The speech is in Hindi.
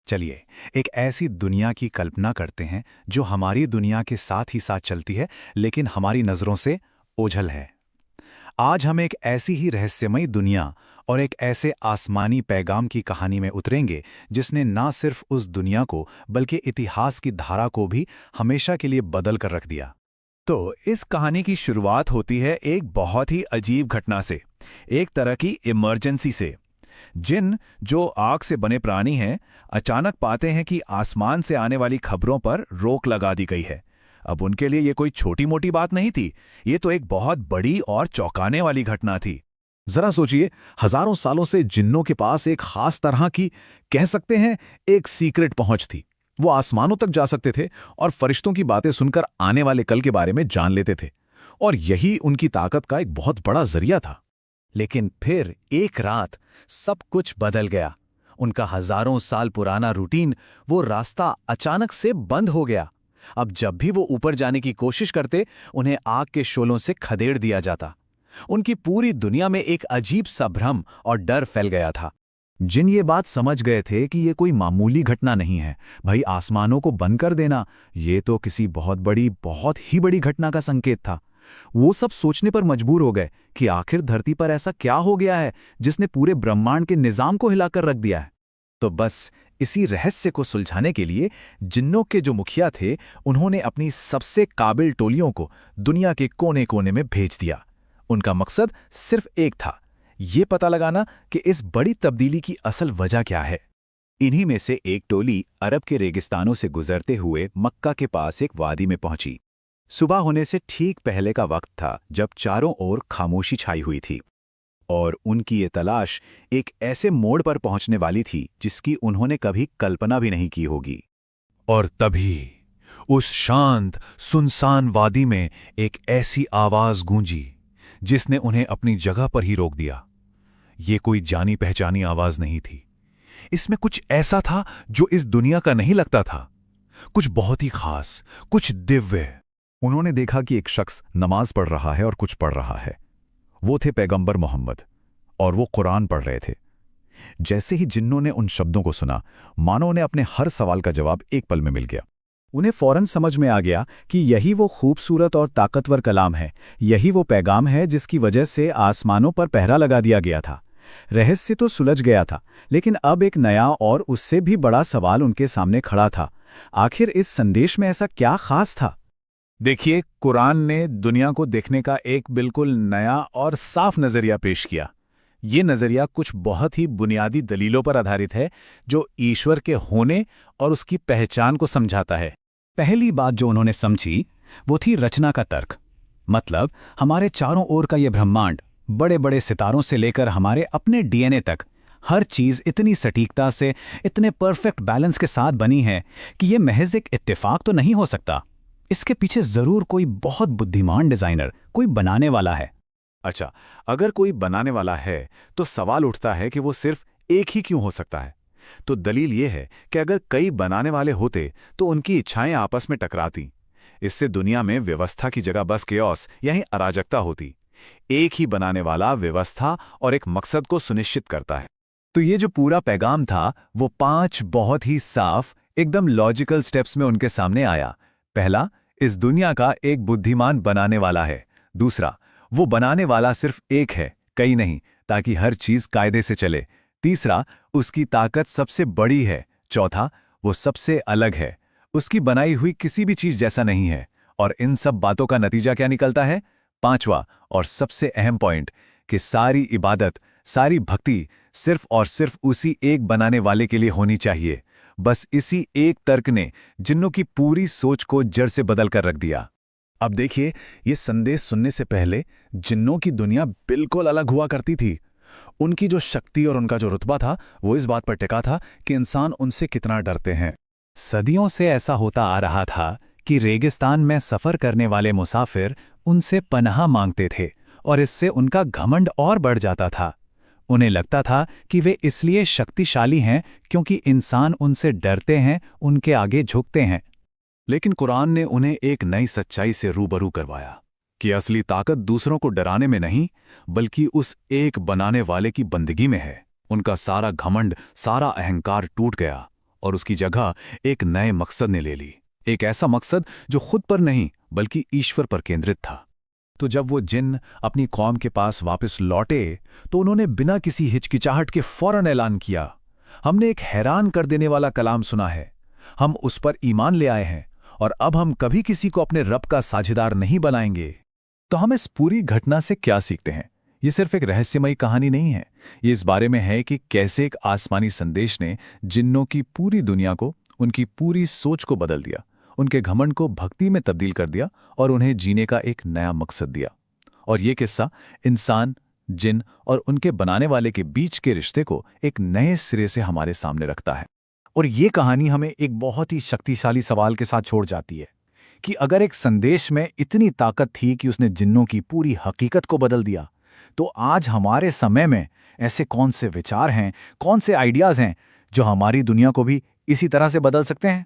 चलिए, एक ऐसी दुनिया की कल्पना करते हैं जो हमारी दुनिया के साथ ही साथ चलती है, लेकिन हमारी नज़रों से ओझल है। आज हम एक ऐसी ही रहस्यमयी दुनिया और एक ऐसे आसमानी पैगाम की कहानी में उतरेंगे जिसने ना सिर्फ उस दुनिया को बल्कि इतिहास की धारा को भी हमेशा के लिए बदल कर रख दिया। तो इस कहानी की शुरुआत होती है एक बहुत ही अजीब घटना से, एक तरह की इमरजेंसी से। जिन जो आग से बने प्राणी हैं, अचानक पाते हैं कि आसमान से आने वाली खबरों पर रोक लगा दी गई है। अब उनके लिए ये कोई छोटी मोटी बात नहीं थी, ये तो एक बहुत बड़ी और चौंकाने वाली घटना थी। जरा सोचिए, हजारों सालों से जिन्नों के पास एक खास तरह की, कह सकते हैं, एक सीक्रेट पहुंच थी। वो आसमानों तक जा सकते थे और फरिश्तों की बातें सुनकर आने वाले कल के बारे में जान लेते थे, और यही उनकी ताकत का एक बहुत बड़ा जरिया था। लेकिन फिर एक रात सब कुछ बदल गया। उनका हजारों साल पुराना रूटीन, वो रास्ता अचानक से बंद हो गया। अब जब भी वो ऊपर जाने की कोशिश करते, उन्हें आग के शोलों से खदेड़ दिया जाता। उनकी पूरी दुनिया में एक अजीब सा भ्रम और डर फैल गया था। जिन ये बात समझ गए थे कि ये कोई मामूली घटना नहीं है, भाई आसमानों को बंद कर देना, ये तो किसी बहुत बड़ी, बहुत ही बड़ी घटना का संकेत था। वो सब सोचने पर मजबूर हो गए कि आखिर धरती पर ऐसा क्या हो गया है जिसने पूरे ब्रह्मांड के निजाम को हिलाकर रख दिया है। तो बस इसी रहस्य को सुलझाने के लिए जिन्नों के जो मुखिया थे, उन्होंने अपनी सबसे काबिल टोलियों को दुनिया के कोने कोने में भेज दिया। उनका मकसद सिर्फ एक था, ये पता लगाना कि इस बड़ी तब्दीली की असल वजह क्या है। इन्हीं में से एक टोली अरब के रेगिस्तानों से गुजरते हुए मक्का के पास एक वादी में पहुंची। सुबह होने से ठीक पहले का वक्त था, जब चारों ओर खामोशी छाई हुई थी, और उनकी ये तलाश एक ऐसे मोड़ पर पहुंचने वाली थी जिसकी उन्होंने कभी कल्पना भी नहीं की होगी। और तभी उस शांत सुनसान वादी में एक ऐसी आवाज गूंजी जिसने उन्हें अपनी जगह पर ही रोक दिया। ये कोई जानी पहचानी आवाज नहीं थी। इसमें कुछ ऐसा था जो इस दुनिया का नहीं लगता था, कुछ बहुत ही खास, कुछ दिव्य। उन्होंने देखा कि एक शख्स नमाज पढ़ रहा है और कुछ पढ़ रहा है। वो थे पैगंबर मोहम्मद, और वो कुरान पढ़ रहे थे। जैसे ही जिन्नों ने उन शब्दों को सुना, मानो उन्हें अपने हर सवाल का जवाब एक पल में मिल गया। उन्हें फौरन समझ में आ गया कि यही वो खूबसूरत और ताकतवर कलाम है, यही वो पैगाम है जिसकी वजह से आसमानों पर पहरा लगा दिया गया था। रहस्य तो सुलझ गया था, लेकिन अब एक नया और उससे भी बड़ा सवाल उनके सामने खड़ा था। आखिर इस संदेश में ऐसा क्या खास था? देखिए, कुरान ने दुनिया को देखने का एक बिल्कुल नया और साफ नजरिया पेश किया। ये नजरिया कुछ बहुत ही बुनियादी दलीलों पर आधारित है, जो ईश्वर के होने और उसकी पहचान को समझाता है। पहली बात जो उन्होंने समझी, वो थी रचना का तर्क। मतलब हमारे चारों ओर का ये ब्रह्मांड, बड़े बड़े सितारों से लेकर हमारे अपने डीएनए तक, हर चीज इतनी सटीकता से, इतने परफेक्ट बैलेंस के साथ बनी है कि ये महज एक इत्तेफाक तो नहीं हो सकता। इसके पीछे जरूर कोई बहुत बुद्धिमान डिजाइनर, कोई बनाने वाला है। अच्छा, अगर कोई बनाने वाला है तो सवाल उठता है कि वो सिर्फ एक ही क्यों हो सकता है? तो दलील ये है कि अगर कई बनाने वाले होते तो उनकी इच्छाएं आपस में टकराती। इससे दुनिया में व्यवस्था की जगह बस केओस, यानी अराजकता होती। एक ही बनाने वाला व्यवस्था और एक मकसद को सुनिश्चित करता है। तो ये जो पूरा पैगाम था, वो 5 बहुत ही साफ, एकदम लॉजिकल स्टेप्स में उनके सामने आया। पहला, इस दुनिया का एक बुद्धिमान बनाने वाला है। दूसरा, वो बनाने वाला सिर्फ एक है, कई नहीं, ताकि हर चीज कायदे से चले। तीसरा, उसकी ताकत सबसे बड़ी है। चौथा, वो सबसे अलग है, उसकी बनाई हुई किसी भी चीज जैसा नहीं है। और इन सब बातों का नतीजा क्या निकलता है? पांचवा और सबसे अहम पॉइंट, कि सारी इबादत, सारी भक्ति सिर्फ और सिर्फ उसी एक बनाने वाले के लिए होनी चाहिए। बस इसी एक तर्क ने जिन्नों की पूरी सोच को जड़ से बदल कर रख दिया। अब देखिए, ये संदेश सुनने से पहले जिन्नों की दुनिया बिल्कुल अलग हुआ करती थी। उनकी जो शक्ति और उनका जो रुतबा था, वो इस बात पर टिका था कि इंसान उनसे कितना डरते हैं। सदियों से ऐसा होता आ रहा था कि रेगिस्तान में सफर करने वाले मुसाफिर उनसे पनाह मांगते थे, और इससे उनका घमंड और बढ़ जाता था। उन्हें लगता था कि वे इसलिए शक्तिशाली हैं क्योंकि इंसान उनसे डरते हैं, उनके आगे झुकते हैं। लेकिन कुरान ने उन्हें एक नई सच्चाई से रूबरू करवाया कि असली ताकत दूसरों को डराने में नहीं, बल्कि उस एक बनाने वाले की बंदगी में है। उनका सारा घमंड, सारा अहंकार टूट गया, और उसकी जगह एक नए मकसद ने ले ली। एक ऐसा मकसद जो खुद पर नहीं बल्कि ईश्वर पर केंद्रित था। तो जब वो जिन अपनी कौम के पास वापस लौटे तो उन्होंने बिना किसी हिचकिचाहट के फौरन ऐलान किया, हमने एक हैरान कर देने वाला कलाम सुना है, हम उस पर ईमान ले आए हैं और अब हम कभी किसी को अपने रब का साझेदार नहीं बनाएंगे। तो हम इस पूरी घटना से क्या सीखते हैं? ये सिर्फ एक रहस्यमयी कहानी नहीं है, ये इस बारे में है कि कैसे एक आसमानी संदेश ने जिन्नों की पूरी दुनिया को, उनकी पूरी सोच को बदल दिया, उनके घमंड को भक्ति में तब्दील कर दिया और उन्हें जीने का एक नया मकसद दिया। और ये किस्सा इंसान, जिन और उनके बनाने वाले के बीच के रिश्ते को एक नए सिरे से हमारे सामने रखता है। और ये कहानी हमें एक बहुत ही शक्तिशाली सवाल के साथ छोड़ जाती है कि अगर एक संदेश में इतनी ताकत थी कि उसने जिन्नों की पूरी हकीकत को बदल दिया, तो आज हमारे समय में ऐसे कौन से विचार हैं, कौन से आइडियाज़ हैं जो हमारी दुनिया को भी इसी तरह से बदल सकते हैं?